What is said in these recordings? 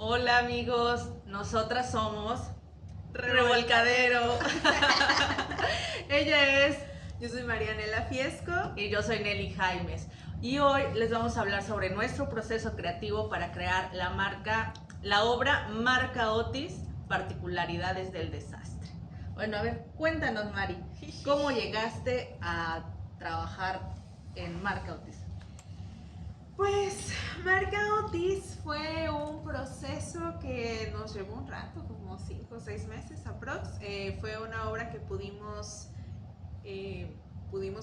Hola amigos, nosotras somos Revolcadero. Ella es Yo soy Marianela Fiesco. y yo soy Nelly Jaimes. Y hoy les vamos a hablar sobre nuestro proceso creativo para crear la obra Marca Otis, particularidades del desastre. Bueno, a ver, cuéntanos, Mari, ¿cómo llegaste a trabajar en Marca Otis? Pues Marca Otis fue un proceso que nos llevó un rato, como 5 o 6 meses aprox. Fue una obra que pudimos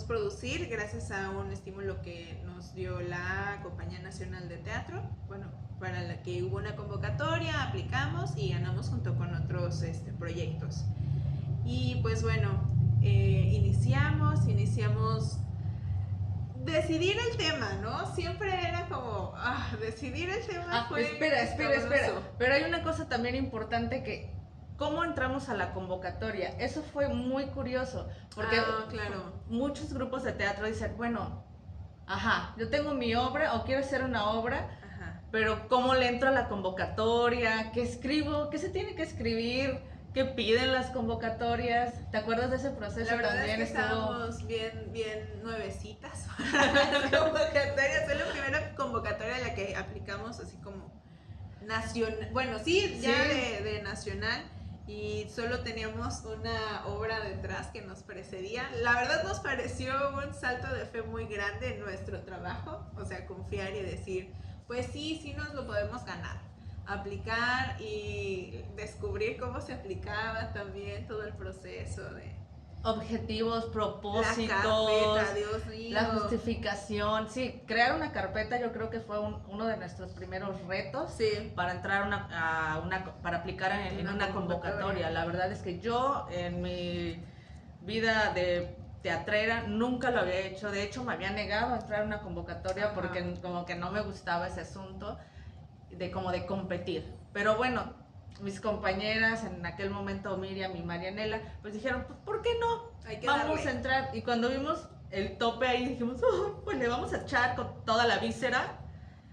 producir gracias a un estímulo que nos dio la Compañía Nacional de Teatro. Bueno, para la que hubo una convocatoria, aplicamos y ganamos junto con otros proyectos. Y pues bueno, iniciamos decidir el tema, ¿no? Siempre era como, decidir el tema fue espera. escabroso. Pero hay una cosa también importante que, ¿cómo entramos a la convocatoria? Eso fue muy curioso, porque Claro. muchos grupos de teatro dicen, bueno, yo tengo mi obra o quiero hacer una obra, Ajá. pero ¿cómo le entro a la convocatoria? ¿Qué escribo? ¿Qué se tiene que escribir? ¿Qué piden las convocatorias? ¿Te acuerdas de ese proceso? La verdad También es que estuvo... estábamos bien nuevecitas para las convocatorias. Fue la primera convocatoria a la que aplicamos así como nacional. Bueno, sí, ya Sí. de nacional. Y solo teníamos una obra detrás que nos precedía. La verdad nos pareció un salto de fe muy grande en nuestro trabajo. O sea, confiar y decir, pues sí nos lo podemos ganar. Aplicar y descubrir cómo se aplicaba también todo el proceso de Objetivos, propósitos, la carpeta, Dios mío. la justificación. Sí, crear una carpeta yo creo que fue uno de nuestros primeros retos, Sí. para entrar para aplicar en una convocatoria. La verdad es que yo en mi vida de teatrera nunca lo había hecho. De hecho, me había negado a entrar a una convocatoria porque como que no me gustaba ese asunto de competir. Pero bueno, mis compañeras en aquel momento, Miriam y Marianela, pues dijeron, pues ¿por qué no? Hay que Vamos darle. a entrar. Y cuando vimos el tope ahí dijimos, pues le vamos a echar con toda la víscera,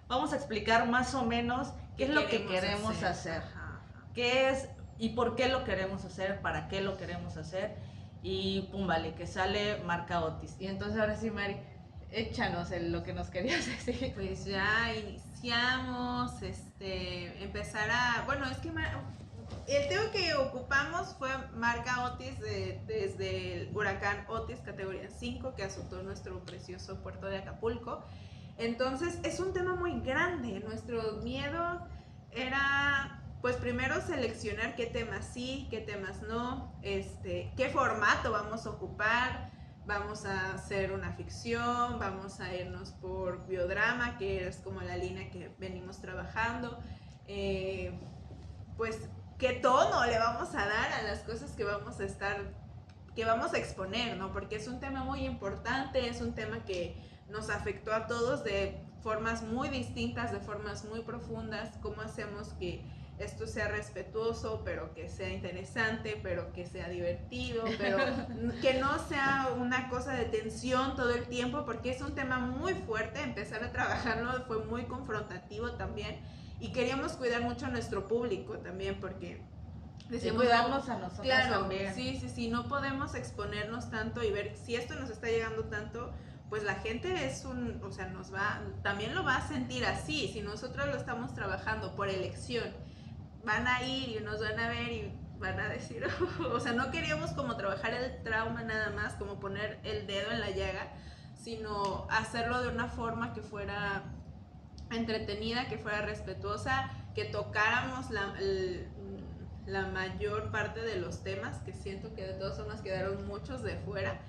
vamos a explicar más o menos qué es lo que queremos hacer. Qué es y por qué lo queremos hacer, para qué lo queremos hacer. Y pum, vale, que sale Marca Otis. Y entonces ahora sí, Mari, échanos lo que nos querías decir. Pues ya iniciamos, bueno, es que el tema que ocupamos fue Marca Otis desde el huracán Otis categoría 5 que azotó nuestro precioso puerto de Acapulco. Entonces es un tema muy grande. Nuestro miedo era, pues primero seleccionar qué temas sí, qué temas no, qué formato vamos a ocupar. Vamos a hacer una ficción, vamos a irnos por biodrama, que es como la línea que venimos trabajando. Pues qué tono le vamos a dar a las cosas que vamos a exponer, ¿no? Porque es un tema muy importante, es un tema que nos afectó a todos de formas muy distintas, de formas muy profundas. ¿Cómo hacemos que esto sea respetuoso, pero que sea interesante, pero que sea divertido, pero que no sea una cosa de tensión todo el tiempo? Porque es un tema muy fuerte. Empezar a trabajarlo fue muy confrontativo también, y queríamos cuidar mucho a nuestro público también, porque decíamos, cuidarnos a nosotros, claro, también. Sí, no podemos exponernos tanto y ver si esto nos está llegando tanto. Pues la gente también lo va a sentir así. Si nosotros lo estamos trabajando por elección, van a ir y nos van a ver y van a decir, o sea, no queríamos como trabajar el trauma nada más, como poner el dedo en la llaga, sino hacerlo de una forma que fuera entretenida, que fuera respetuosa, que tocáramos la mayor parte de los temas, que siento que de todas formas quedaron muchos de fuera,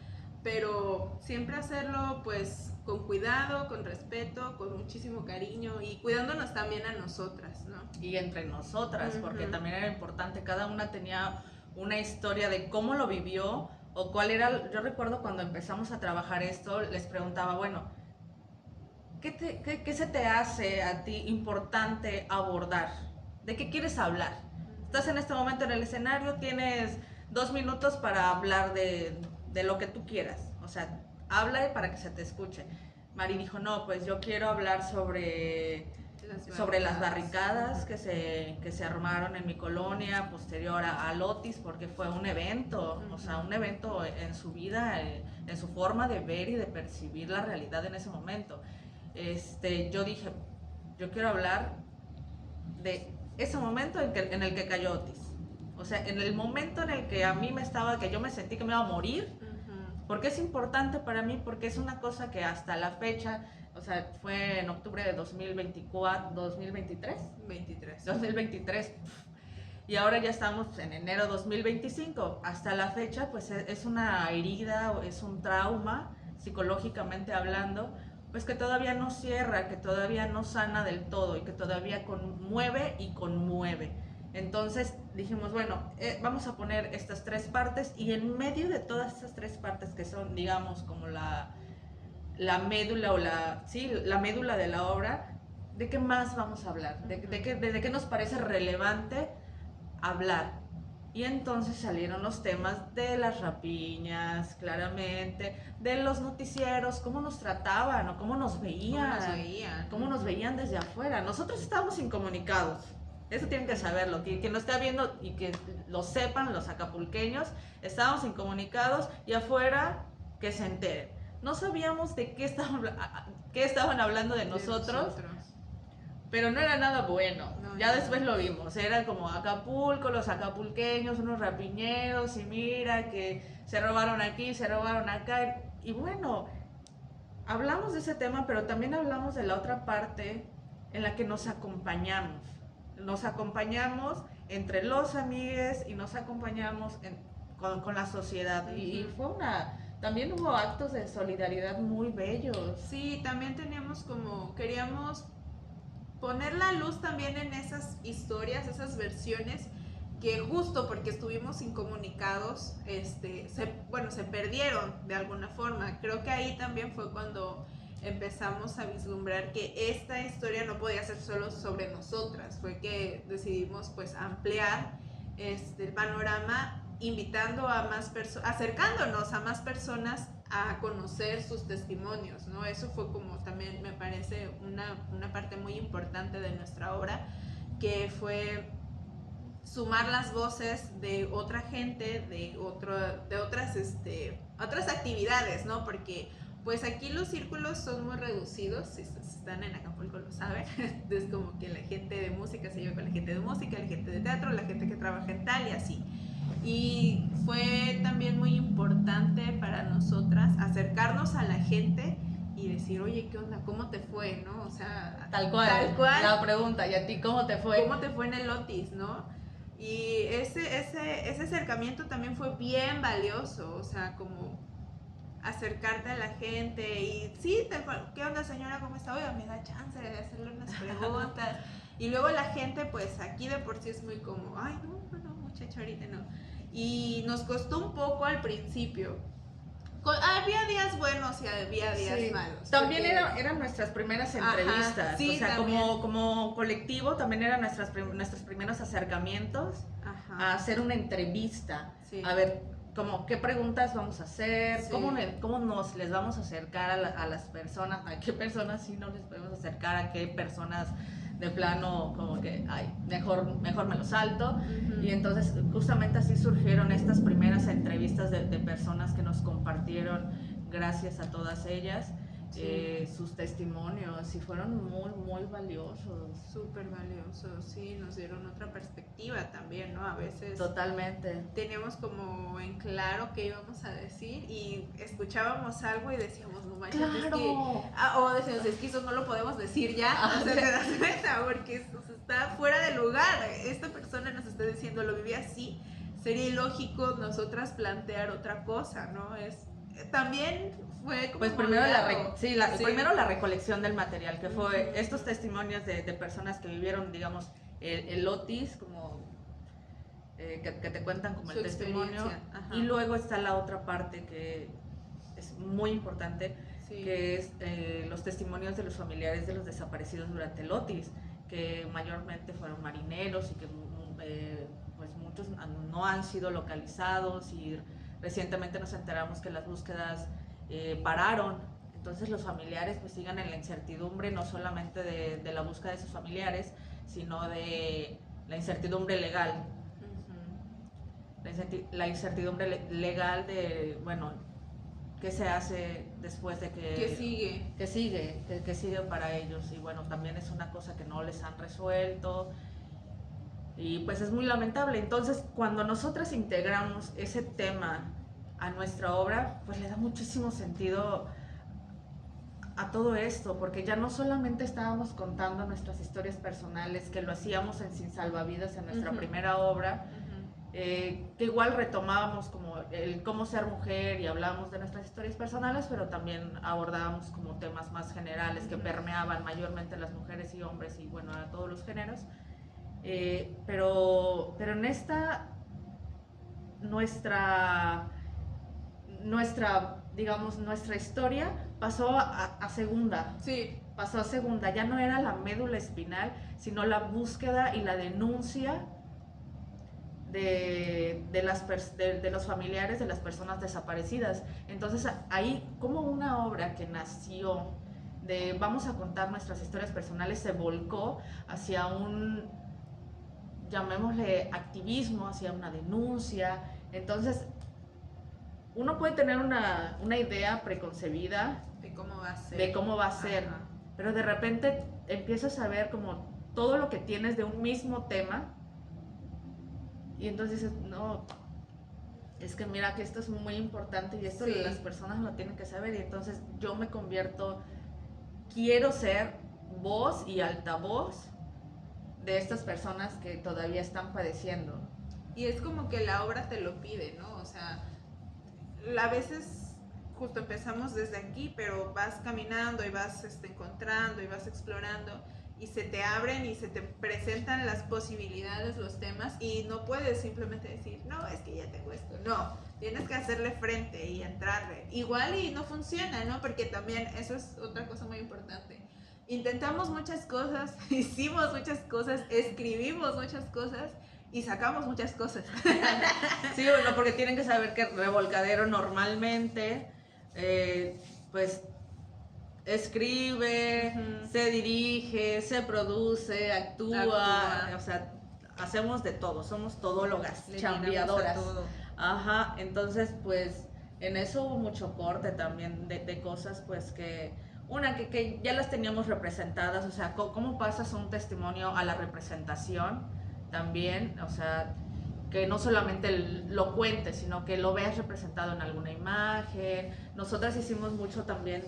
pero siempre hacerlo pues con cuidado, con respeto, con muchísimo cariño y cuidándonos también a nosotras, ¿no? Y entre nosotras, porque también era importante, cada una tenía una historia de cómo lo vivió o cuál era. Yo recuerdo cuando empezamos a trabajar esto, les preguntaba, bueno, ¿qué se te hace a ti importante abordar? ¿De qué quieres hablar? Estás en este momento en el escenario, tienes 2 minutos para hablar de lo que tú quieras. O sea, habla para que se te escuche. Mari dijo, no, pues yo quiero hablar sobre sobre las barricadas que se armaron en mi colonia posterior al Otis, porque fue un evento, o sea, un evento en su vida, en su forma de ver y de percibir la realidad en ese momento. Yo dije, yo quiero hablar de ese momento en el que cayó Otis. O sea, en el momento en el que que yo me sentí que me iba a morir, porque es importante para mí, porque es una cosa que hasta la fecha, o sea, fue en octubre de 2023, y ahora ya estamos en enero 2025. Hasta la fecha, pues es una herida, es un trauma, psicológicamente hablando, pues que todavía no cierra, que todavía no sana del todo y que todavía conmueve y conmueve. Entonces dijimos, bueno, vamos a poner estas 3 partes, y en medio de todas estas 3 partes que son, digamos, como la médula la médula de la obra, ¿de qué más vamos a hablar? ¿De qué nos parece relevante hablar? Y entonces salieron los temas de las rapiñas, claramente, de los noticieros, cómo nos trataban o cómo nos veían desde afuera. Nosotros estábamos incomunicados. Eso tienen que saberlo, quien nos está viendo y que lo sepan los acapulqueños, estábamos incomunicados, y afuera que se enteren. No sabíamos de qué estaban hablando de nosotros, pero no era nada bueno. Ya después lo vimos, era como Acapulco, los acapulqueños, unos rapiñeros, y mira que se robaron aquí, se robaron acá. Y bueno, hablamos de ese tema, pero también hablamos de la otra parte en la que nos acompañamos. Nos acompañamos entre los amigues y nos acompañamos con la sociedad. Y fue también hubo actos de solidaridad muy bellos. Sí, también queríamos poner la luz también en esas historias, esas versiones que justo porque estuvimos incomunicados, se perdieron de alguna forma. Creo que ahí también fue cuando empezamos a vislumbrar que esta historia no podía ser solo sobre nosotras. Fue que decidimos pues ampliar el panorama, invitando a más personas, acercándonos a más personas a conocer sus testimonios, ¿no? Eso fue como también me parece una parte muy importante de nuestra obra, que fue sumar las voces de otra gente, de otras actividades, ¿no? Porque pues aquí los círculos son muy reducidos, si están en Acapulco lo saben, es como que la gente de música se lleva con la gente de música, la gente de teatro, la gente que trabaja en tal y así. Y fue también muy importante para nosotras acercarnos a la gente y decir, oye, ¿qué onda? ¿Cómo te fue? ¿No? O sea, tal cual. La pregunta, ¿y a ti cómo te fue? ¿Cómo te fue en el Otis, no? Y ese acercamiento también fue bien valioso, o sea, como acercarte a la gente y sí, ¿qué onda, señora? ¿Cómo está? Oiga, me da chance de hacerle unas preguntas. Y luego la gente, pues aquí de por sí es muy como, ay, no, muchacho, ahorita no. Y nos costó un poco al principio. Había días buenos y había días malos. También eran nuestras primeras entrevistas. Sí, o sea, como colectivo también eran nuestros primeros acercamientos a hacer una entrevista. Sí. A ver, qué preguntas vamos a hacer, sí. cómo les vamos a acercar a las personas, a qué personas sí no les podemos acercar, a qué personas de plano como que, ay, mejor me lo salto. Y entonces justamente así surgieron estas primeras entrevistas de personas que nos compartieron, gracias a todas ellas, sus testimonios, y fueron muy, muy valiosos. Súper valiosos, sí, nos dieron otra perspectiva también, ¿no? A veces totalmente teníamos como en claro qué íbamos a decir y escuchábamos algo y decíamos, no manches, claro. Es que, o decíamos, es que eso no lo podemos decir ya, o sea, te das cuenta, porque está fuera de lugar, esta persona nos está diciendo, lo viví así, sería ilógico nosotras plantear otra cosa, ¿no? También fue como pues primero primero la recolección del material, que fue estos testimonios de personas que vivieron, digamos, el Otis, como que te cuentan como el testimonio. Y luego está la otra parte que es muy importante, que es los testimonios de los familiares de los desaparecidos durante el Otis, que mayormente fueron marineros y que pues muchos no han sido localizados, y recientemente nos enteramos que las búsquedas pararon. entonces los familiares pues sigan en la incertidumbre, no solamente de la búsqueda de sus familiares, sino de la incertidumbre legal. La incertidumbre legal de, bueno, qué se hace después de que... ¿Qué sigue para ellos? Y bueno, también es una cosa que no les han resuelto y pues es muy lamentable. Entonces, cuando nosotras integramos ese tema a nuestra obra, pues le da muchísimo sentido a todo esto, porque ya no solamente estábamos contando nuestras historias personales, que lo hacíamos en Sin Salvavidas, en nuestra primera obra, que igual retomábamos como el cómo ser mujer y hablábamos de nuestras historias personales, pero también abordábamos como temas más generales que permeaban mayormente a las mujeres y hombres y bueno, a todos los géneros. Pero en esta, nuestra digamos, nuestra historia pasó a segunda. Sí. Pasó a segunda, ya no era la médula espinal, sino la búsqueda y la denuncia de los familiares de las personas desaparecidas. Entonces ahí como una obra que nació de vamos a contar nuestras historias personales se volcó hacia un, llamémosle, activismo, hacia una denuncia. Entonces uno puede tener una idea preconcebida de cómo va a ser, pero de repente empiezas a ver como todo lo que tienes de un mismo tema y entonces dices, no, es que mira que esto es muy importante y esto las personas lo tienen que saber, y entonces yo me convierto, quiero ser voz y altavoz de estas personas que todavía están padeciendo. Y es como que la obra te lo pide, ¿no? O sea, a veces justo empezamos desde aquí, pero vas caminando y vas encontrando y vas explorando y se te abren y se te presentan las posibilidades, los temas, y no puedes simplemente decir, no, es que ya tengo esto. No, tienes que hacerle frente y entrarle. Igual y no funciona, ¿no? Porque también eso es otra cosa muy importante. Intentamos muchas cosas, hicimos muchas cosas, escribimos muchas cosas y sacamos muchas cosas. Sí, bueno, porque tienen que saber que Revolcadero normalmente, pues, escribe, se dirige, se produce, actúa, o sea, hacemos de todo, somos todólogas, chambeadoras. Ajá, entonces, pues, en eso hubo mucho corte también de cosas, pues, que ya las teníamos representadas, o sea, cómo pasas un testimonio a la representación también, o sea, que no solamente lo cuentes, sino que lo veas representado en alguna imagen. Nosotras hicimos mucho también,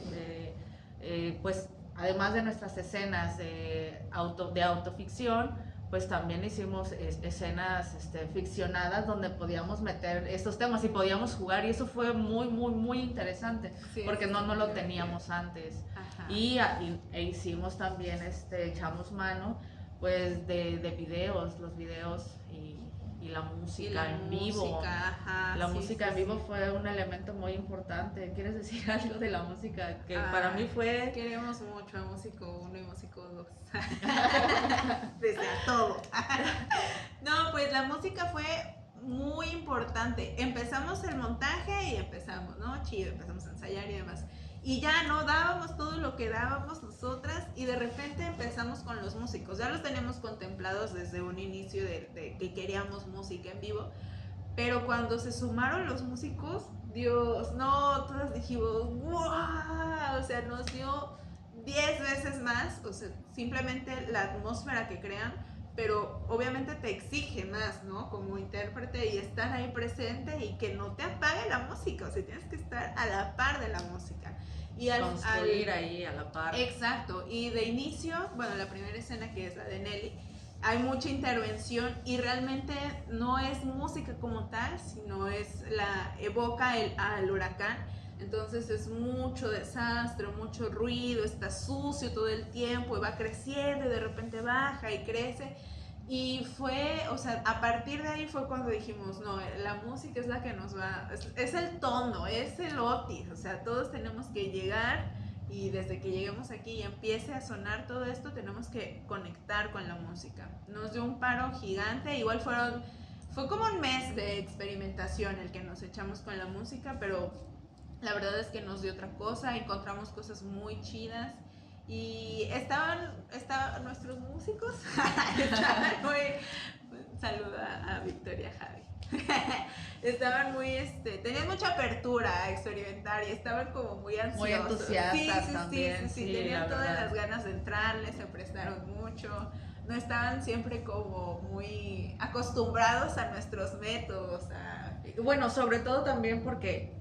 pues, además de nuestras escenas de autoficción, pues también hicimos escenas ficcionadas donde podíamos meter estos temas y podíamos jugar, y eso fue muy, muy, muy interesante, porque no lo teníamos antes. E hicimos también, echamos mano pues de videos, los videos y la música en vivo. La música en vivo fue un elemento muy importante. ¿Quieres decir algo de la música? Que para mí fue... Queremos mucho a Músico 1 y Músico 2. Desde a todo. No, pues la música fue muy importante. Empezamos el montaje y empezamos, ¿no? Chido, empezamos a ensayar y demás. Y ya no dábamos todo lo que dábamos nosotras, y de repente empezamos con los músicos. Ya los teníamos contemplados desde un inicio de que queríamos música en vivo, pero cuando se sumaron los músicos, Dios, no, todas dijimos, ¡wow! O sea, nos dio 10 veces más, o sea, simplemente la atmósfera que crean, pero obviamente te exige más, ¿no? Como intérprete, y estar ahí presente y que no te apague la música, o sea, tienes que estar a la par de la música. Y construir ahí a la par. Exacto, y de inicio, bueno, la primera escena, que es la de Nelly, hay mucha intervención y realmente no es música como tal, sino evoca al huracán. Entonces es mucho desastre, mucho ruido, está sucio todo el tiempo y va creciendo y de repente baja y crece. Y fue, o sea, a partir de ahí fue cuando dijimos, no, la música es la que nos va, es el tono, es el otis, o sea, todos tenemos que llegar, y desde que lleguemos aquí y empiece a sonar todo esto, tenemos que conectar con la música. Nos dio un paro gigante, igual fue como un mes de experimentación el que nos echamos con la música, pero La verdad es que nos dio otra cosa, encontramos cosas muy chidas y estaban nuestros músicos, estaban muy, saluda a Victoria Javi. Estaban muy, tenían mucha apertura a experimentar y estaban como muy ansiosos. Muy entusiastas también. Sí, tenían todas las ganas de entrarle, se prestaron mucho. No estaban siempre como muy acostumbrados a nuestros métodos. Bueno, sobre todo también porque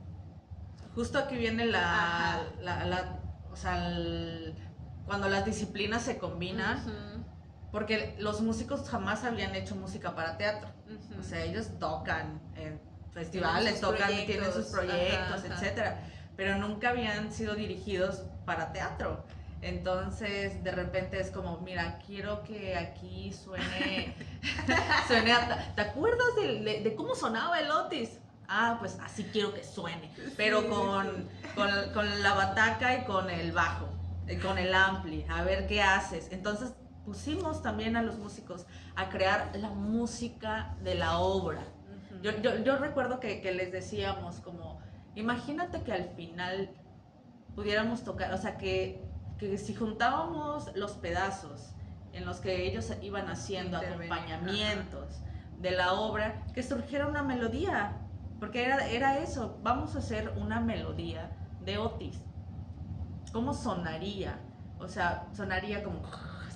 justo aquí viene o sea, cuando las disciplinas se combinan, porque los músicos jamás habían hecho música para teatro. O sea, ellos tocan en festivales, tienen sus proyectos, etcétera, pero nunca habían sido dirigidos para teatro. Entonces, de repente es como, mira, quiero que aquí suene, ¿te acuerdas de cómo sonaba el Otis? Ah, pues así quiero que suene, pero con la bataca y con el bajo, y con el ampli, a ver qué haces. Entonces pusimos también a los músicos a crear la música de la obra. Yo recuerdo que les decíamos como, imagínate que al final pudiéramos tocar, o sea, que si juntábamos los pedazos en los que ellos iban haciendo acompañamientos de la obra, que surgiera una melodía, porque era eso, vamos a hacer una melodía de Otis. ¿Cómo sonaría? O sea, sonaría como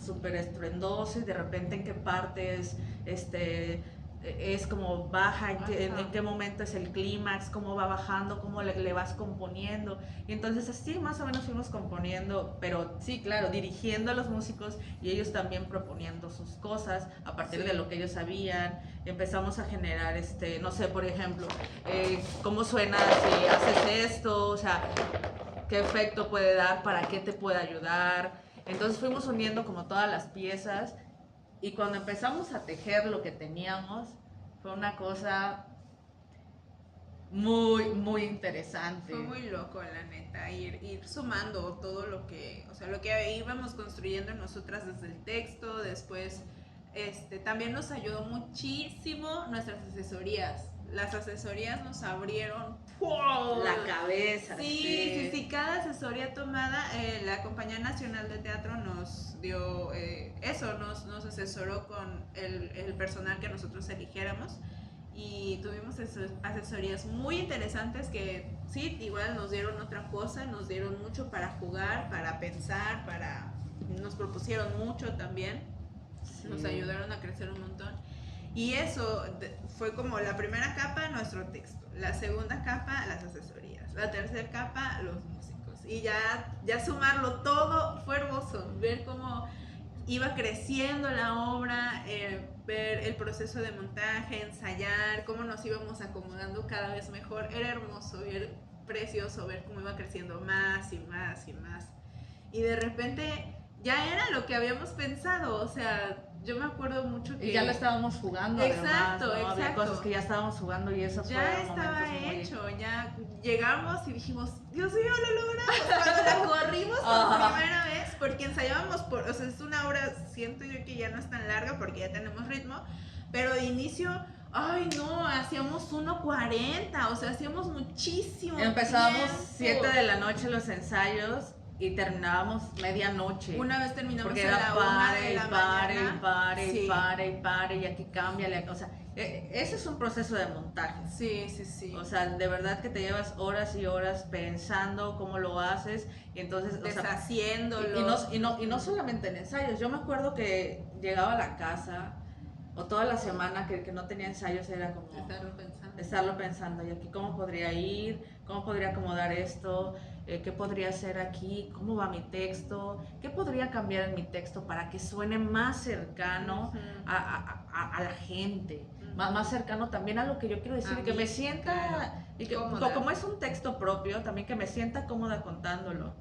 súper estruendoso y de repente en qué partes es como baja, en qué momento es el clímax, cómo va bajando, cómo le vas componiendo. Y entonces así más o menos fuimos componiendo, pero sí, claro, dirigiendo a los músicos y ellos también proponiendo sus cosas a partir de lo que ellos sabían. Empezamos a generar, no sé, por ejemplo, cómo suena si haces esto, o sea, qué efecto puede dar, para qué te puede ayudar. Entonces fuimos uniendo como todas las piezas y cuando empezamos a tejer lo que teníamos fue una cosa muy, muy interesante. Fue muy loco, la neta, ir sumando todo lo que íbamos construyendo nosotras desde el texto. Después también nos ayudó muchísimo nuestras asesorías. Las asesorías nos abrieron la cabeza. Sí, cada asesoría tomada, la Compañía Nacional de Teatro nos dio nos asesoró con el personal que nosotros eligiéramos y tuvimos asesorías muy interesantes que sí, igual nos dieron otra cosa, nos dieron mucho para jugar, para pensar, nos propusieron mucho también, nos ayudaron a crecer un montón. Y eso fue como la primera capa, nuestro texto. La segunda capa, las asesorías. La tercera capa, los músicos. Y ya sumarlo todo fue hermoso. Ver cómo iba creciendo la obra, ver el proceso de montaje, ensayar, cómo nos íbamos acomodando cada vez mejor. Era hermoso, era precioso ver cómo iba creciendo más y más y más. Y de repente ya era lo que habíamos pensado, o sea, yo me acuerdo mucho que... Y ya lo estábamos jugando. Exacto, además, ¿no? exacto. Había cosas que ya estábamos jugando y eso ya estaba hecho, ya llegamos y dijimos, Dios mío, lo logramos. Cuando la corrimos por primera vez, porque ensayábamos o sea, es una obra, siento yo que ya no es tan larga porque ya tenemos ritmo, pero de inicio... Ay, no, hacíamos 1:40, o sea, hacíamos muchísimo. Empezábamos 7 de la noche los ensayos y terminábamos medianoche. Una vez terminamos porque a la 1 de la mañana. Pare, y aquí cambia. O sea, ese es un proceso de montaje. Sí. O sea, de verdad que te llevas horas y horas pensando cómo lo haces y entonces... Deshaciéndolo. Y no solamente en ensayos. Yo me acuerdo que llegaba a la casa o toda la semana que no tenía ensayos era como... Estarlo pensando. Y aquí cómo podría ir, cómo podría acomodar esto... ¿Qué podría hacer aquí? ¿Cómo va mi texto? ¿Qué podría cambiar en mi texto para que suene más cercano a la gente? Más cercano también a lo que yo quiero decir, y que me sienta, claro, y que como es un texto propio, también que me sienta cómoda contándolo.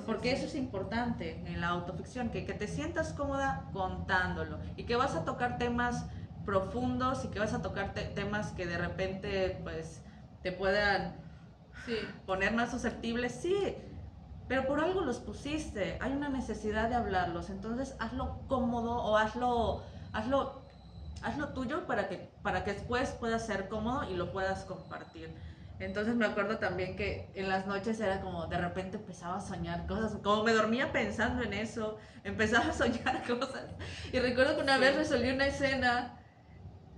Porque eso es importante en la autoficción, que te sientas cómoda contándolo y que vas a tocar temas profundos y que vas a tocar temas que de repente pues te puedan... poner más susceptibles, sí, pero por algo los pusiste, hay una necesidad de hablarlos, entonces hazlo cómodo o hazlo tuyo para que después pueda ser cómodo y lo puedas compartir. Entonces me acuerdo también que en las noches era como de repente empezaba a soñar cosas, como me dormía pensando en eso, empezaba a soñar cosas. Y recuerdo que una vez resolví una escena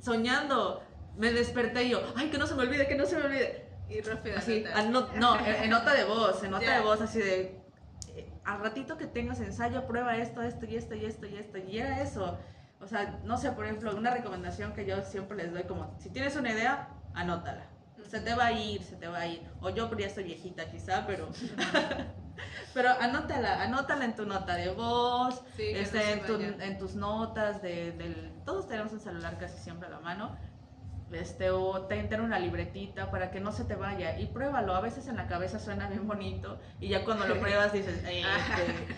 soñando, me desperté y yo, ay, que no se me olvide, que no se me olvide. Y rápido Así, anotar. no, en nota de voz, Ya. así de, al ratito que tengas ensayo, prueba esto, esto y esto y esto y esto. Y era eso. O sea, no sé, por ejemplo, una recomendación que yo siempre les doy como, si tienes una idea, anótala. Se te va a ir, se te va a ir. O yo ya estoy viejita quizá, pero pero anótala en tu nota de voz, Sí, que no se vaya. en tus notas todos tenemos un celular casi siempre a la mano. O tener una libretita para que no se te vaya y pruébalo. A veces en la cabeza suena bien bonito y ya cuando lo pruebas dices,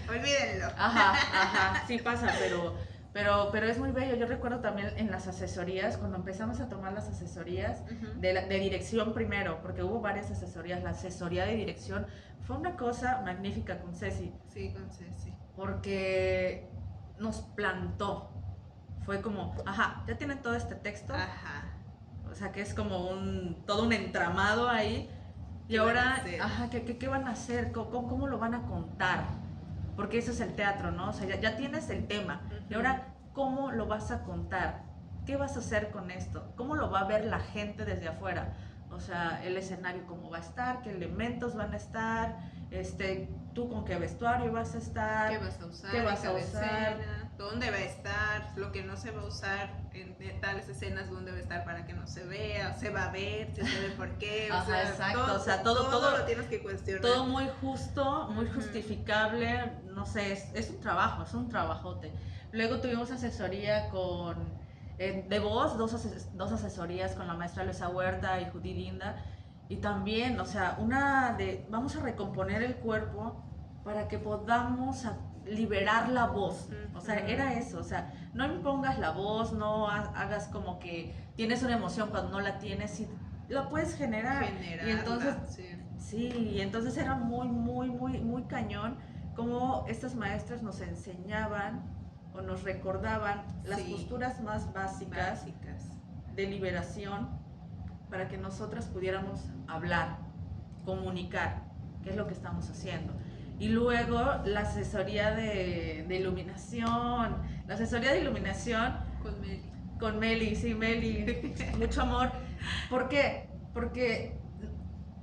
Olvídenlo. ajá, sí pasa, pero es muy bello. Yo recuerdo también en las asesorías, cuando empezamos a tomar las asesorías de dirección primero, porque hubo varias asesorías, la asesoría de dirección fue una cosa magnífica con Ceci. Sí, con Ceci. Porque nos plantó. Fue como, ajá, ya tienen todo este texto. Ajá. O sea, que es como todo un entramado ahí. Y ahora, ajá, ¿qué van a hacer? ¿Cómo lo van a contar? Porque eso es el teatro, ¿no? O sea, ya tienes el tema. Y ahora, ¿cómo lo vas a contar? ¿Qué vas a hacer con esto? ¿Cómo lo va a ver la gente desde afuera? O sea, el escenario cómo va a estar, qué elementos van a estar, tú con qué vestuario vas a estar, qué vas a usar, qué vas a usar, escena, dónde va a estar, lo que no se va a usar en tales escenas, dónde va a estar para que no se vea, se va a ver, si se ve por qué, ajá, o sea, exacto, o sea, todo lo tienes que cuestionar. Todo muy justo, muy justificable, no sé, es un trabajo, es un trabajote. Luego tuvimos asesoría de voz, dos asesorías con la maestra Luisa Huerta y Judith Linda. Y también, o sea, vamos a recomponer el cuerpo para que podamos liberar la voz. O sea, era eso, o sea, no impongas la voz, no hagas como que tienes una emoción cuando no la tienes y la puedes generar. Y entonces, sí, y entonces era muy cañón como estas maestras nos enseñaban o nos recordaban las posturas más básicas de liberación para que nosotras pudiéramos hablar, comunicar, qué es lo que estamos haciendo. Y luego la asesoría de iluminación. La asesoría de iluminación con Meli, sí, Meli, mucho amor. ¿Por qué? Porque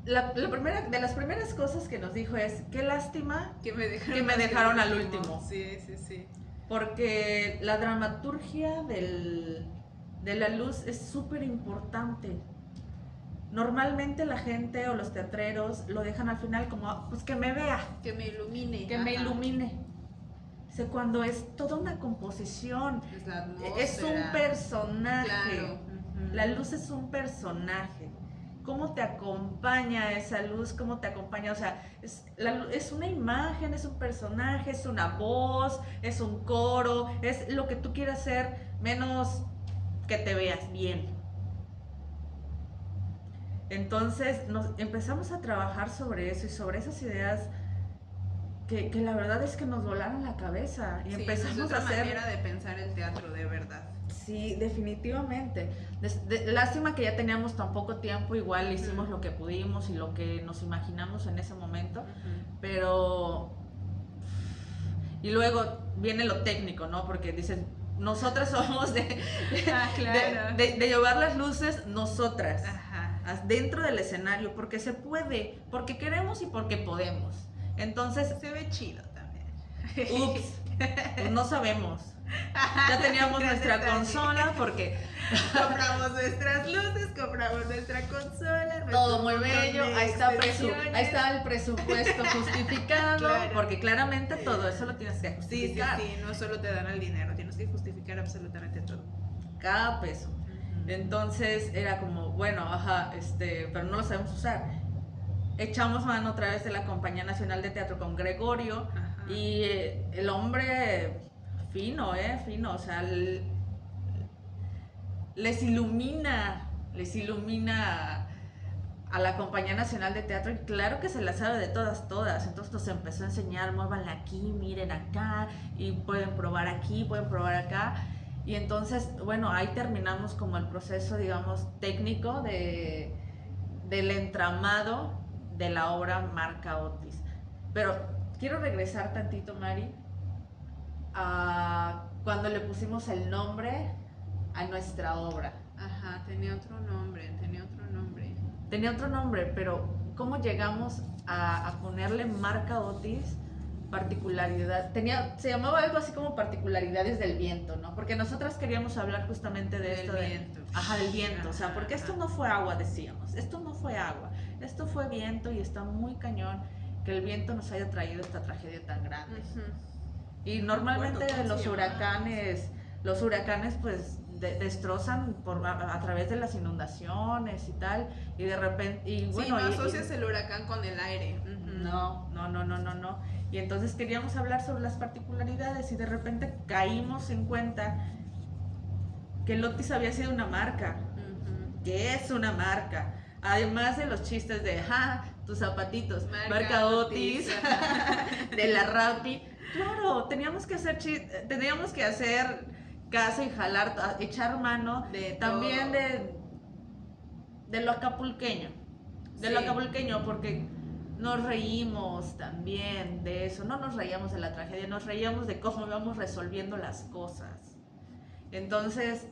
de las primeras cosas que nos dijo es, qué lástima que me dejaron al último. Sí. Porque la dramaturgia de la luz es súper importante. Normalmente la gente o los teatreros lo dejan al final como, pues que me vea. Que me ilumine. Que me ilumine. O sea, cuando es toda una composición. Es un personaje. Claro. La luz es un personaje. ¿Cómo te acompaña esa luz? ¿Cómo te acompaña? O sea, es una imagen, es un personaje, es una voz, es un coro, es lo que tú quieras hacer, menos que te veas bien. Entonces empezamos a trabajar sobre eso y sobre esas ideas que la verdad es que nos volaron la cabeza y empezamos a hacer manera de pensar el teatro de verdad. Sí, definitivamente. Lástima que ya teníamos tan poco tiempo, igual hicimos lo que pudimos y lo que nos imaginamos en ese momento, pero y luego viene lo técnico, ¿no? Porque dicen, nosotras somos de llevar las luces nosotras. Dentro del escenario, porque se puede, porque queremos y porque podemos. Entonces se ve chido también. Ups, pues no sabemos. Ya teníamos nuestra consola porque compramos nuestras luces, compramos nuestra consola. Todo muy bello, ahí está el presupuesto justificado, claro. Porque claramente todo eso lo tienes que justificar. Sí, no solo te dan el dinero, tienes que justificar absolutamente todo. Cada peso. Entonces era como, bueno, pero no lo sabemos usar. Echamos mano otra vez de la Compañía Nacional de Teatro con Gregorio. Y el hombre fino, o sea, les ilumina a la Compañía Nacional de Teatro y claro que se la sabe de todas. Entonces nos empezó a enseñar, muévanle aquí, miren acá y pueden probar aquí, pueden probar acá. Y entonces, bueno, ahí terminamos como el proceso, digamos, técnico de del entramado de la obra Marca Otis. Pero quiero regresar tantito, Mari, a cuando le pusimos el nombre a nuestra obra. Ajá, tenía otro nombre. Tenía otro nombre, pero ¿cómo llegamos a ponerle Marca Otis? Particularidad, se llamaba algo así como particularidades del viento, ¿no? Porque nosotras queríamos hablar justamente de esto viento. Del viento, o sea, porque esto no fue agua, decíamos, esto no fue agua, esto fue viento y está muy cañón que el viento nos haya traído esta tragedia tan grande. Y normalmente los huracanes pues destrozan a través de las inundaciones y tal, y de repente, y bueno, sí, no asocias el huracán con el aire. No. Y entonces queríamos hablar sobre las particularidades y de repente caímos en cuenta que el Otis había sido una marca, que es una marca. Además de los chistes de, tus zapatitos, marca Otis, de la Rappi. Claro, teníamos que hacer caso y jalar, echar mano también de lo acapulqueño. Lo acapulqueño, porque nos reímos también de eso. No nos reíamos de la tragedia, nos reíamos de cómo íbamos resolviendo las cosas. Entonces,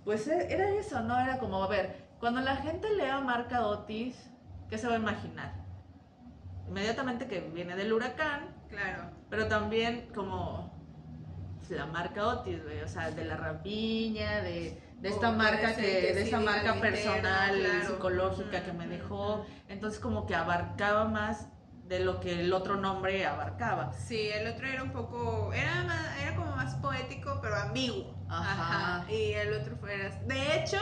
pues era eso, ¿no? Era como, a ver, cuando la gente lea Marca Otis, ¿qué se va a imaginar? Inmediatamente que viene del huracán. Claro. Pero también como la marca Otis, güey, o sea, de la rapiña, de esta marca de esta marca personal, interno, psicológica que me dejó. Entonces como que abarcaba más de lo que el otro nombre abarcaba. Sí, el otro era un poco, era como más poético, pero ambiguo. Ajá. Y el otro fuera, de hecho,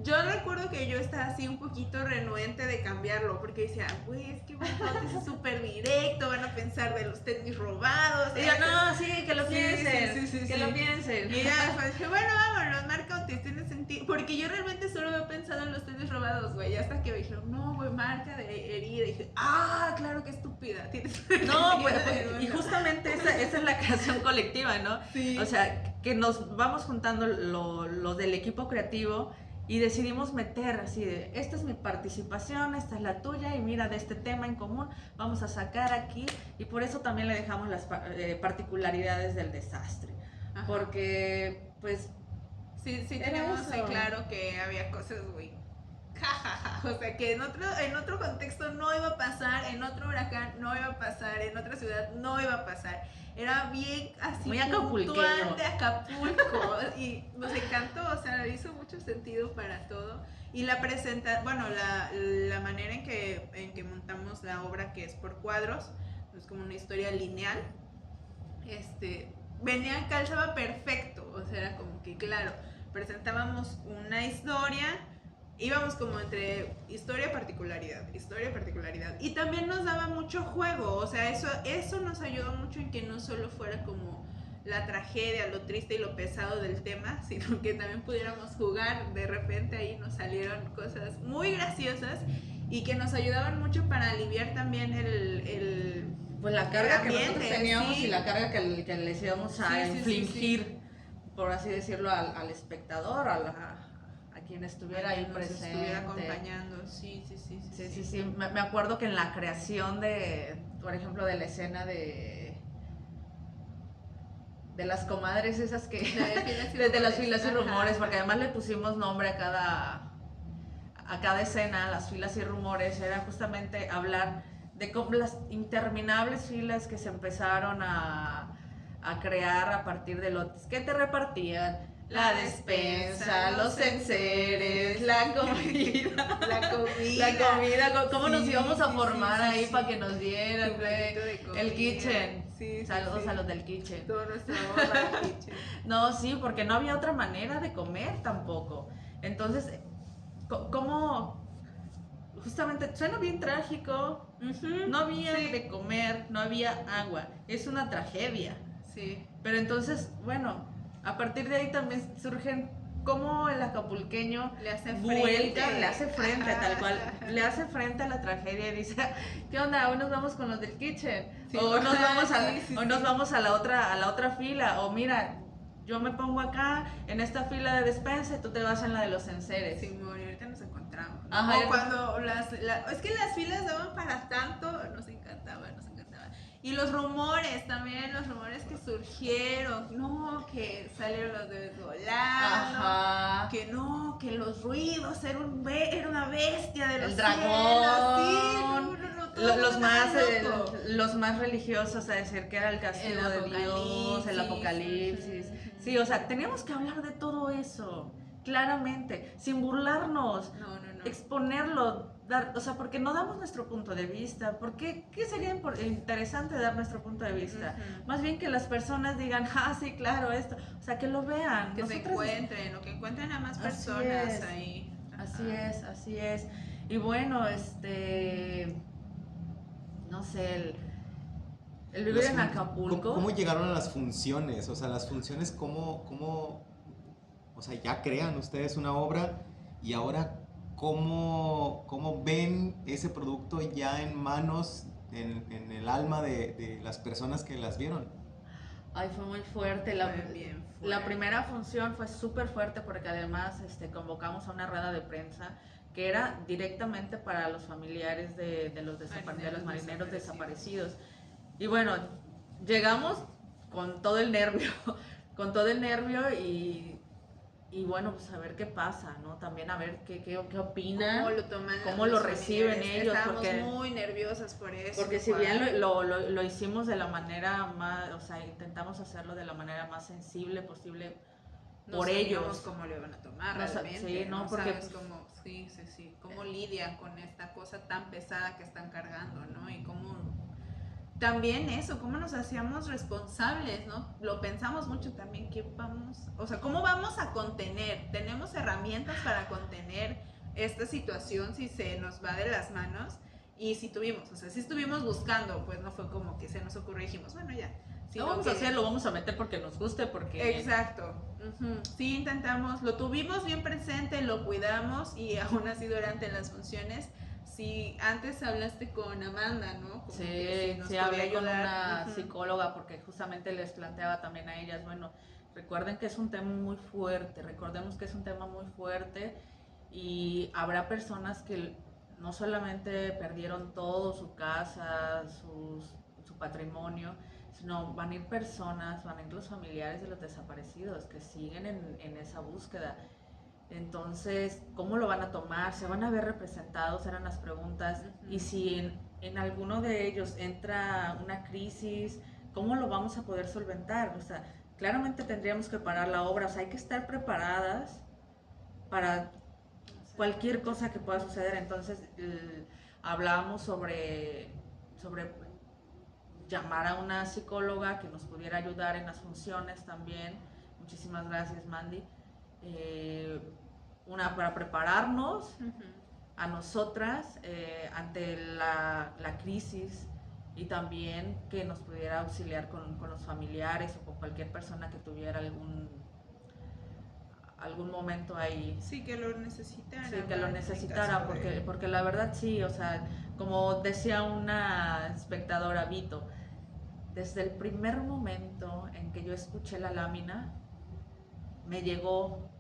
yo recuerdo que yo estaba así un poquito renuente de cambiarlo, porque decía, güey, es que es súper directo, van a pensar de los tenis robados. Y yo, no, sí, que lo piensen, que lo piensen. Y ya después dije, bueno, vámonos, Marca Otis, tiene sentido, porque yo realmente solo había pensado en los tenis robados, güey, hasta que me dijeron, no, güey, marca de herida, y dije, claro, qué estúpida. No, pues, y justamente esa es la creación colectiva, ¿no? Sí. O sea, que nos vamos juntando los del equipo creativo y decidimos meter así de, esta es mi participación, esta es la tuya, y mira, de este tema en común vamos a sacar aquí, y por eso también le dejamos las particularidades del desastre. Ajá. Porque, pues, sí tenemos claro que había cosas, güey, o sea, que en otro contexto no iba a pasar, en otro huracán no iba a pasar, en otra ciudad no iba a pasar. Era bien así, muy puntual de Acapulco, y nos encantó, o sea, hizo mucho sentido para todo. Y la la manera en que montamos la obra, que es por cuadros, es como una historia lineal, calzaba perfecto, o sea, era como que, claro, presentábamos una historia, íbamos como entre historia, particularidad, y también nos daba mucho juego, o sea, eso nos ayudó mucho en que no solo fuera como la tragedia, lo triste y lo pesado del tema, sino que también pudiéramos jugar. De repente ahí nos salieron cosas muy graciosas y que nos ayudaban mucho para aliviar también pues la carga ambiente, que nosotros teníamos, sí. Y la carga que les íbamos a infligir, por así decirlo, al espectador, a quien estuviera ahí presente, estuviera acompañando. Sí. Me acuerdo que en la creación por ejemplo, de la escena de las comadres esas que de las filas y rumores, porque además le pusimos nombre a cada escena, las filas y rumores, era justamente hablar de cómo las interminables filas que se empezaron a crear a partir de lotes que te repartían la despensa, los enseres, la comida, cómo nos íbamos a formar ahí para que nos dieran el kitchen. Saludos a los del kitchen. Todo nuestro amor para el kitchen. No, sí, porque no había otra manera de comer tampoco. Entonces, ¿cómo? Justamente, suena bien trágico. No había de comer, no había agua. Es una tragedia. Sí. Pero entonces, bueno, a partir de ahí también surgen cómo el acapulqueño le hace frente, tal cual, le hace frente a la tragedia y dice, ¿qué onda? Hoy nos vamos con los del kitchen, o nos vamos a la otra fila, o mira, yo me pongo acá en esta fila de despensa y tú te vas en la de los enseres. Sí, ahorita nos encontramos tramo, ¿no? Ajá, O cuando es que las filas daban para tanto, nos encantaba, nos encantaba. Y los rumores también, los rumores que surgieron, no, que salieron los bebés volando, Ajá. que no, que los ruidos, era una bestia de los El cielos, dragón. sí, no, todo Los más, loco. los más religiosos a decir que era el castigo El de Dios, el apocalipsis. Ujú. Sí, o sea, teníamos que hablar de todo eso, claramente, sin burlarnos, No. exponerlo, o sea, porque no damos nuestro punto de vista. ¿Qué sería interesante dar nuestro punto de vista? Ujú. Más bien que las personas digan, sí, claro, esto, o sea, que lo vean. Que se encuentren, o que encuentren a más personas ahí. Ajá. Así es. Y bueno, no sé, el vivir en Acapulco. ¿Cómo llegaron a las funciones? O sea, las funciones, o sea, ya crean ustedes una obra y ahora, ¿cómo ven ese producto ya en manos, en el alma de las personas que las vieron? Ay, fue muy fuerte. Fue bien fuerte. La primera función fue súper fuerte porque además convocamos a una rueda de prensa que era directamente para los familiares de los marineros desaparecidos. Y bueno, llegamos con todo el nervio, y bueno, pues a ver qué pasa, ¿no? También a ver qué opinan, cómo lo toman, cómo lo reciben ellos. Estábamos muy nerviosas por eso. Porque si bien lo hicimos de la manera más, o sea, intentamos hacerlo de la manera más sensible posible por ellos. No sabíamos cómo lo iban a tomar realmente. Sí, no, porque sabes cómo, sí, cómo lidian con esta cosa tan pesada que están cargando, ¿no? Y cómo también eso, cómo nos hacíamos responsables, ¿no? Lo pensamos mucho también, ¿cómo vamos a contener? ¿Tenemos herramientas para contener esta situación si se nos va de las manos? Y si estuvimos buscando, pues no fue como que se nos ocurrió y dijimos, bueno, ya. Lo vamos a hacer, lo vamos a meter porque nos guste, porque... Exacto. Uh-huh. Sí, intentamos, lo tuvimos bien presente, lo cuidamos y aún así durante las funciones. Sí, antes hablaste con Amanda, ¿no? Como sí, hablé con una psicóloga porque justamente les planteaba también a ellas, bueno, recuerden que es un tema muy fuerte, recordemos que es un tema muy fuerte y habrá personas que no solamente perdieron todo, su casa, su patrimonio, sino van a ir personas, van a ir los familiares de los desaparecidos que siguen en esa búsqueda. Entonces, ¿cómo lo van a tomar? ¿Se van a ver representados? Eran las preguntas. Uh-huh. Y si en alguno de ellos entra una crisis, ¿cómo lo vamos a poder solventar? O sea, claramente tendríamos que parar la obra. O sea, hay que estar preparadas para cualquier cosa que pueda suceder. Entonces, hablábamos sobre llamar a una psicóloga que nos pudiera ayudar en las funciones también. Muchísimas gracias, Mandy. Una para prepararnos a nosotras ante la crisis y también que nos pudiera auxiliar con los familiares o con cualquier persona que tuviera algún momento ahí. Sí, que lo necesitara. Sí, que lo necesitara, porque la verdad sí, o sea, como decía una espectadora, Vito, desde el primer momento en que yo escuché la lámina, me llegó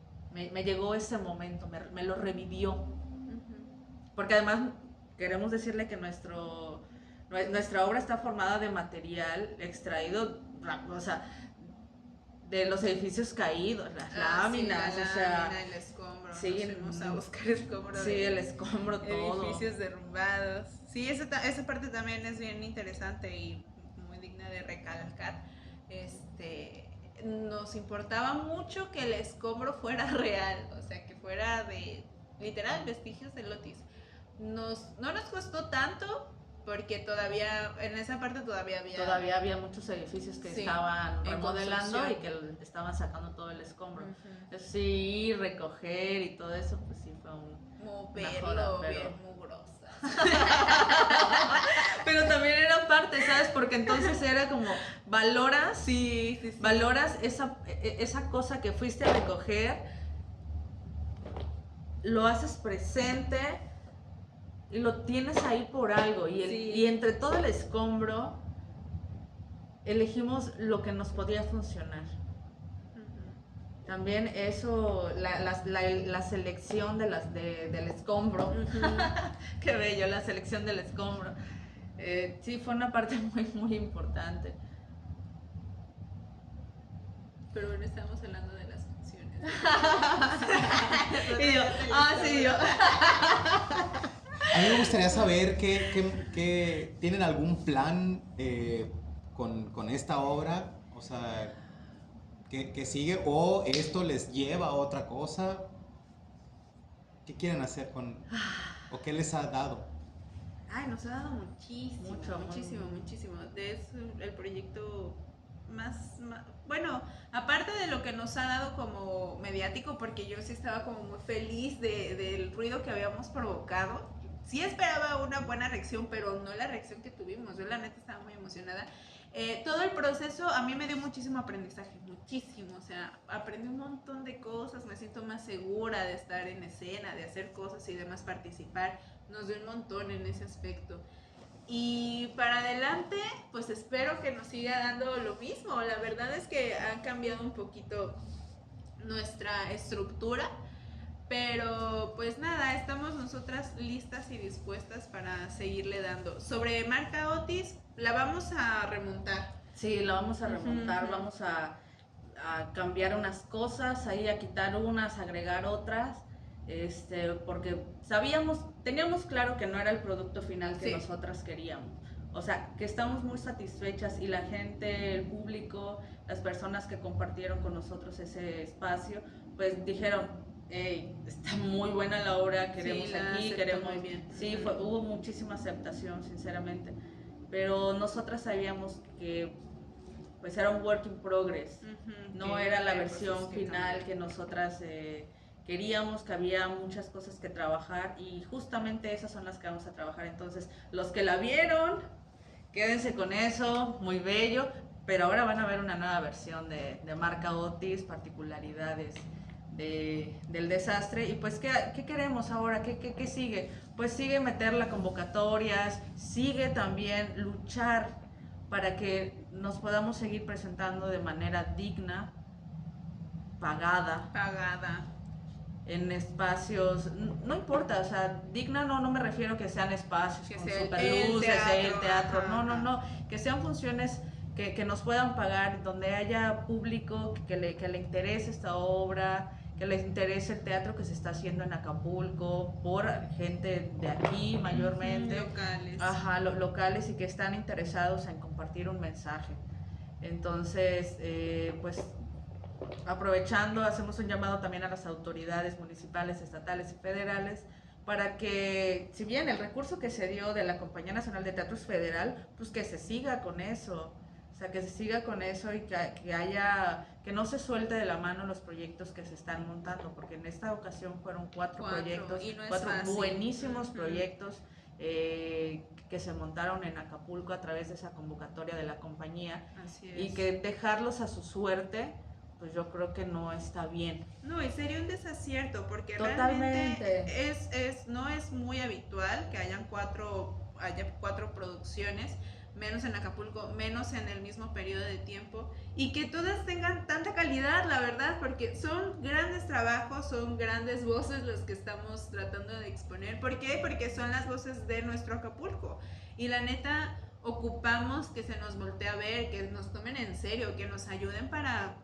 ese momento, me lo revivió. Uh-huh. Porque además queremos decirle que nuestra obra está formada de material extraído, o sea, de los edificios caídos, las láminas, sí, o sea, el escombro, sí, nos fuimos a buscar escombro. Sí, el escombro, todo. Edificios derrumbados. Sí, esa parte también es bien interesante y muy digna de recalcar. Nos importaba mucho que el escombro fuera real, o sea, que fuera de, literal, vestigios de Otis. No nos costó tanto, porque todavía, en esa parte todavía había muchos edificios que estaban remodelando y que estaban sacando todo el escombro. Uh-huh. Sí, recoger y todo eso, pues sí fue moverlo bien mugrosa. Pero también era parte, ¿sabes? Porque entonces era como, valoras esa cosa que fuiste a recoger, lo haces presente y lo tienes ahí por algo. Y entre todo el escombro, elegimos lo que nos podía funcionar. Uh-huh. También eso, la selección del escombro, qué bello, la selección del escombro. Sí, fue una parte muy importante. Pero bueno, estamos hablando de las funciones. Y yo, sí, yo. A mí me gustaría saber que tienen algún plan con esta obra, o sea, que sigue, o esto les lleva a otra cosa. ¿Qué quieren hacer o qué les ha dado? Ay, nos ha dado muchísimo, muchísimo. Es el proyecto bueno, aparte de lo que nos ha dado como mediático, porque yo sí estaba como muy feliz del ruido que habíamos provocado. Sí esperaba una buena reacción, pero no la reacción que tuvimos. Yo la neta estaba muy emocionada. Todo el proceso a mí me dio muchísimo aprendizaje, muchísimo. O sea, aprendí un montón de cosas, me siento más segura de estar en escena, de hacer cosas y demás, participar. Nos dio un montón en ese aspecto. Y para adelante, pues espero que nos siga dando lo mismo. La verdad es que han cambiado un poquito nuestra estructura, pero pues nada, estamos nosotras listas y dispuestas para seguirle dando. Sobre Marca Otis, la vamos a remontar. Sí, la vamos a remontar, vamos a cambiar unas cosas, ahí a quitar unas, agregar otras, porque teníamos claro que no era el producto final que nosotras queríamos. O sea, que estamos muy satisfechas y la gente, el público, las personas que compartieron con nosotros ese espacio, pues dijeron, hey, está muy buena la obra, queremos aquí, queremos... Muy bien. Sí, hubo muchísima aceptación, sinceramente. Pero nosotras sabíamos que pues era un work in progress, no era la versión final que nosotras queríamos, que había muchas cosas que trabajar y justamente esas son las que vamos a trabajar. Entonces, los que la vieron, quédense con eso, muy bello, pero ahora van a ver una nueva versión de Marca Otis, particularidades del desastre. Y pues, ¿qué queremos ahora? ¿Qué sigue? Pues sigue meterla convocatorias, sigue también luchar para que nos podamos seguir presentando de manera digna, pagada, en espacios, no importa, o sea, digna no me refiero que sean espacios que con sea superluces, el teatro, no, que sean funciones que nos puedan pagar, donde haya público que le interese esta obra, que les interese el teatro que se está haciendo en Acapulco por gente de aquí mayormente, locales y que están interesados en compartir un mensaje. Entonces, pues aprovechando, hacemos un llamado también a las autoridades municipales, estatales y federales para que, si bien el recurso que se dio de la Compañía Nacional de Teatro es federal, pues que se siga con eso. O sea, que se siga con eso y que no se suelte de la mano los proyectos que se están montando, porque en esta ocasión fueron cuatro proyectos, cuatro buenísimos proyectos que se montaron en Acapulco a través de esa convocatoria de la compañía. Así es. Y que dejarlos a su suerte, pues yo creo que no está bien. No, y sería un desacierto, porque totalmente realmente no es muy habitual que haya cuatro producciones, menos en Acapulco, menos en el mismo periodo de tiempo, y que todas tengan tanta calidad, la verdad, porque son grandes trabajos, son grandes voces los que estamos tratando de exponer. ¿Por qué? Porque son las voces de nuestro Acapulco, y la neta ocupamos que se nos voltee a ver, que nos tomen en serio, que nos ayuden para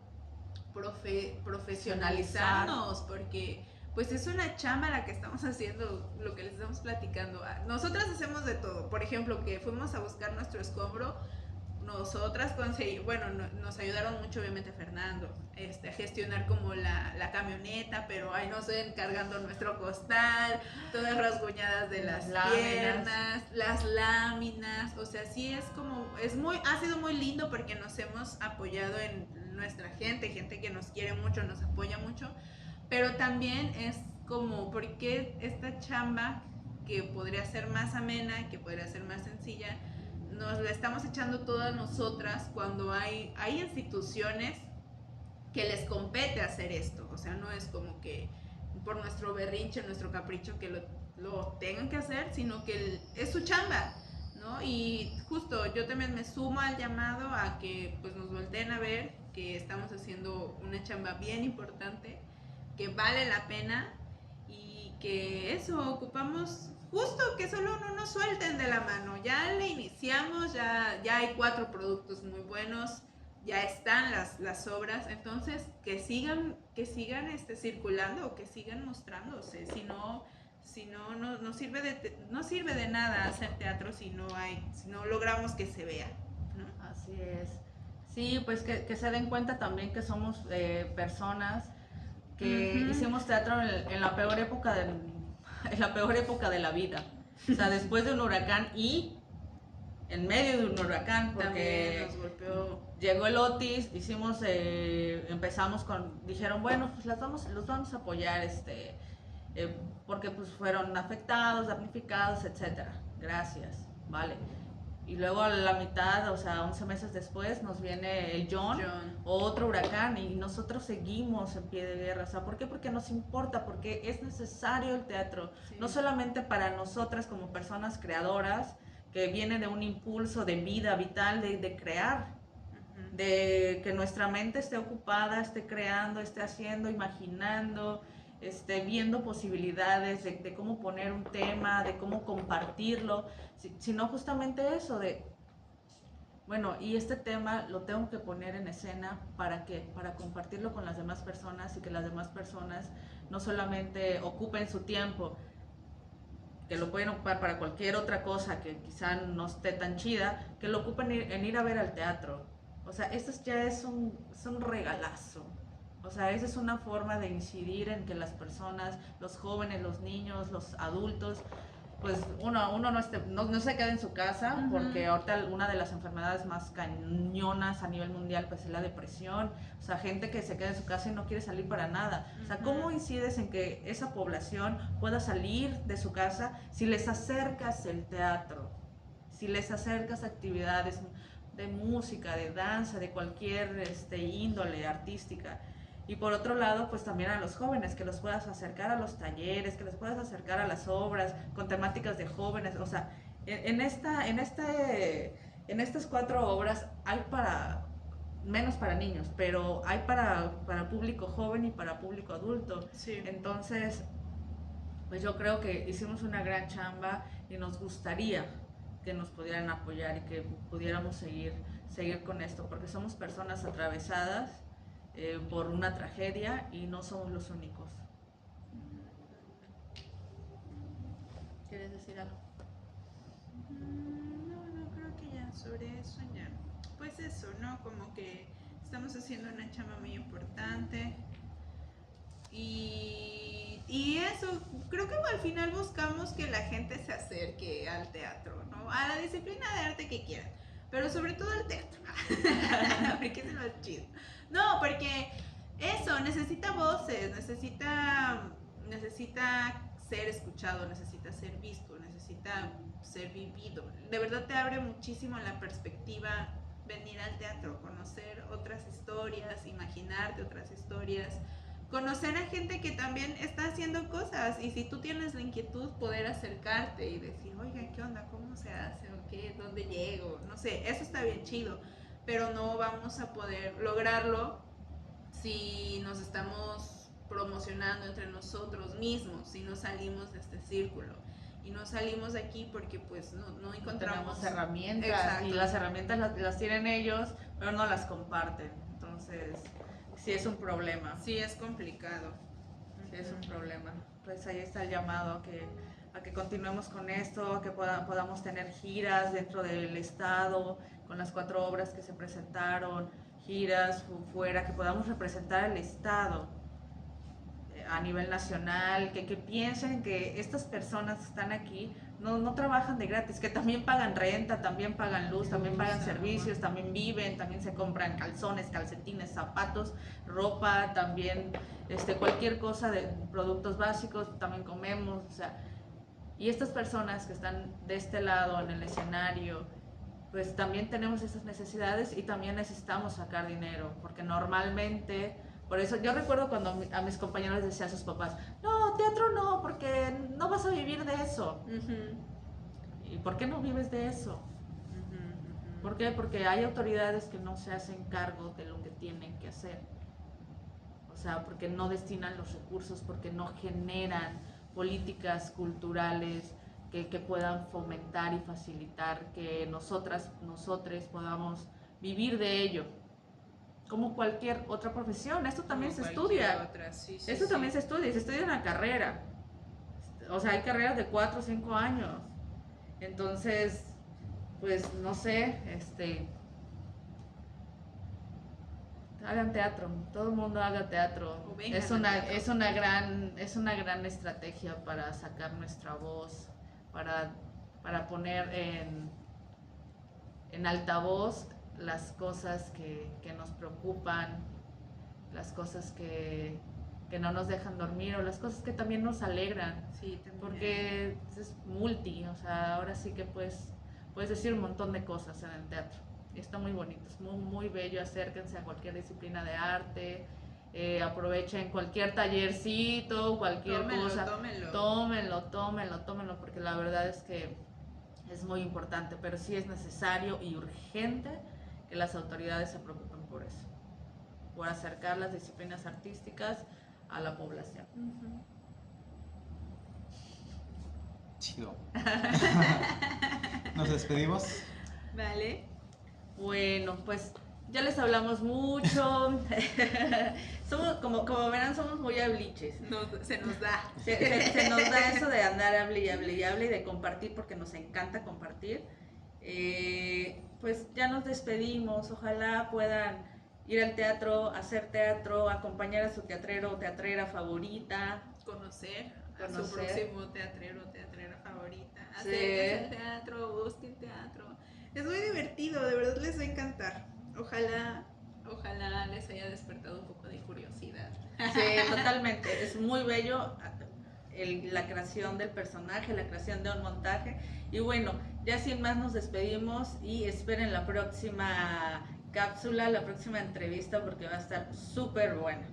profesionalizarnos, porque pues es una chamba la que estamos haciendo, lo que les estamos platicando. Nosotras hacemos de todo. Por ejemplo, que fuimos a buscar nuestro escombro, nosotras nos ayudaron mucho obviamente Fernando, a gestionar como la camioneta, pero ahí nos ven cargando nuestro costal, todas rasguñadas de las piernas, las láminas. O sea, sí es como, ha sido muy lindo porque nos hemos apoyado en nuestra gente que nos quiere mucho, nos apoya mucho, pero también es como, porque esta chamba que podría ser más amena, que podría ser más sencilla, nos la estamos echando todas nosotras cuando hay instituciones que les compete hacer esto. O sea, no es como que por nuestro berrinche, nuestro capricho que lo tengan que hacer, sino que es su chamba, ¿no? Y justo yo también me sumo al llamado a que pues nos volteen a ver, que estamos haciendo una chamba bien importante, que vale la pena y que eso, ocupamos justo que solo no nos suelten de la mano. Ya le iniciamos, ya hay 4 productos muy buenos, ya están las obras, entonces que sigan circulando, que sigan mostrándose, si no sirve de nada hacer teatro si no logramos que se vea, ¿no? Así es. Sí, pues que se den cuenta también que somos personas que hicimos teatro en la peor época en la peor época de la vida. O sea, después de un huracán y en medio de un huracán, porque nos golpeó. Llegó el Otis, empezamos dijeron, bueno, pues los vamos a apoyar, porque pues fueron afectados, damnificados, etcétera. Gracias, vale. Y luego a la mitad, o sea, 11 meses después, nos viene el John, otro huracán, y nosotros seguimos en pie de guerra. O sea, ¿por qué? Porque nos importa, porque es necesario el teatro, sí. No solamente para nosotras como personas creadoras, que viene de un impulso de vida vital, de crear, de que nuestra mente esté ocupada, esté creando, esté haciendo, imaginando, viendo posibilidades de cómo poner un tema, de cómo compartirlo, sino justamente eso de, bueno, y este tema lo tengo que poner en escena para compartirlo con las demás personas y que las demás personas no solamente ocupen su tiempo, que lo pueden ocupar para cualquier otra cosa que quizá no esté tan chida, que lo ocupen en ir a ver al teatro. O sea, esto ya es un regalazo. O sea, esa es una forma de incidir en que las personas, los jóvenes, los niños, los adultos, pues uno no se quede en su casa, porque ahorita una de las enfermedades más cañonas a nivel mundial pues es la depresión. O sea, gente que se queda en su casa y no quiere salir para nada. O sea, ¿cómo incides en que esa población pueda salir de su casa si les acercas el teatro? Si les acercas actividades de música, de danza, de cualquier índole artística. Y por otro lado, pues también a los jóvenes, que los puedas acercar a los talleres, que los puedas acercar a las obras con temáticas de jóvenes. O sea, en estas 4 obras hay menos para niños, pero hay para público joven y para público adulto. Sí. Entonces, pues yo creo que hicimos una gran chamba y nos gustaría que nos pudieran apoyar y que pudiéramos seguir con esto, porque somos personas atravesadas por una tragedia y no somos los únicos. ¿Quieres decir algo? No, creo que ya sobre eso ya. Pues eso, ¿no? Como que estamos haciendo una chamba muy importante y eso, creo que al final buscamos que la gente se acerque al teatro, ¿no? A la disciplina de arte que quieran, pero sobre todo al teatro, porque es lo más chido. No, porque eso, necesita voces, necesita ser escuchado, necesita ser visto, necesita ser vivido. De verdad te abre muchísimo la perspectiva venir al teatro, conocer otras historias, imaginarte otras historias, conocer a gente que también está haciendo cosas, y si tú tienes la inquietud, poder acercarte y decir, oigan, ¿qué onda? ¿Cómo se hace? ¿O qué? ¿Dónde llego? No sé, eso está bien chido. Pero no vamos a poder lograrlo si nos estamos promocionando entre nosotros mismos, si no salimos de este círculo. Y no salimos de aquí porque pues no encontramos tenemos herramientas. Exacto. Y las herramientas las tienen ellos, pero no las comparten. Entonces, sí es un problema. Sí es complicado. Sí es un problema. Pues ahí está el llamado a que continuemos con esto, a que podamos tener giras dentro del estado, con las 4 obras que se presentaron, giras fuera, que podamos representar al estado a nivel nacional, que piensen que estas personas que están aquí no trabajan de gratis, que también pagan renta, también pagan luz, también pagan servicios, también viven, también se compran calzones, calcetines, zapatos, ropa, también cualquier cosa de productos básicos, también comemos, o sea, y estas personas que están de este lado en el escenario, pues también tenemos esas necesidades y también necesitamos sacar dinero, porque normalmente, por eso yo recuerdo cuando a mis compañeros les decía a sus papás, no, teatro no, porque no vas a vivir de eso. ¿Y por qué no vives de eso? ¿Por qué? Porque hay autoridades que no se hacen cargo de lo que tienen que hacer. O sea, porque no destinan los recursos, porque no generan políticas culturales que puedan fomentar y facilitar que nosotros podamos vivir de ello. Como cualquier otra profesión, esto también se estudia. Esto también se estudia una carrera. O sea, hay carreras de 4 o 5 años. Entonces, pues no sé, hagan teatro, todo el mundo haga teatro. Es una gran estrategia para sacar nuestra voz, para poner en altavoz las cosas que nos preocupan, las cosas que no nos dejan dormir o las cosas que también nos alegran. Sí, también. Porque es multi, o sea, ahora sí que puedes decir un montón de cosas en el teatro. Y está muy bonito, es muy, muy bello. Acérquense a cualquier disciplina de arte, aprovechen cualquier tallercito, cualquier cosa. Tómenlo, porque la verdad es que es muy importante, pero sí es necesario y urgente que las autoridades se preocupen por eso, por acercar las disciplinas artísticas a la población. Chido. Nos despedimos. Vale. Bueno, pues ya les hablamos mucho. Somos, como verán, somos muy habliches. Se nos da. Se nos da eso de andar hable y de compartir, porque nos encanta compartir. Pues ya nos despedimos. Ojalá puedan ir al teatro, hacer teatro, acompañar a su teatrero o teatrera favorita. Conocer a su próximo teatrero o teatrera favorita. Sí. Acérquense al teatro, busquen teatro. Es muy divertido, de verdad les va a encantar. Ojalá les haya despertado un poco de curiosidad. Sí, totalmente. Es muy bello la creación del personaje, la creación de un montaje. Y bueno, ya sin más nos despedimos y esperen la próxima cápsula, la próxima entrevista, porque va a estar súper buena.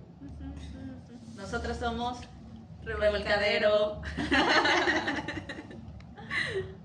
Nosotros somos Revolcadero.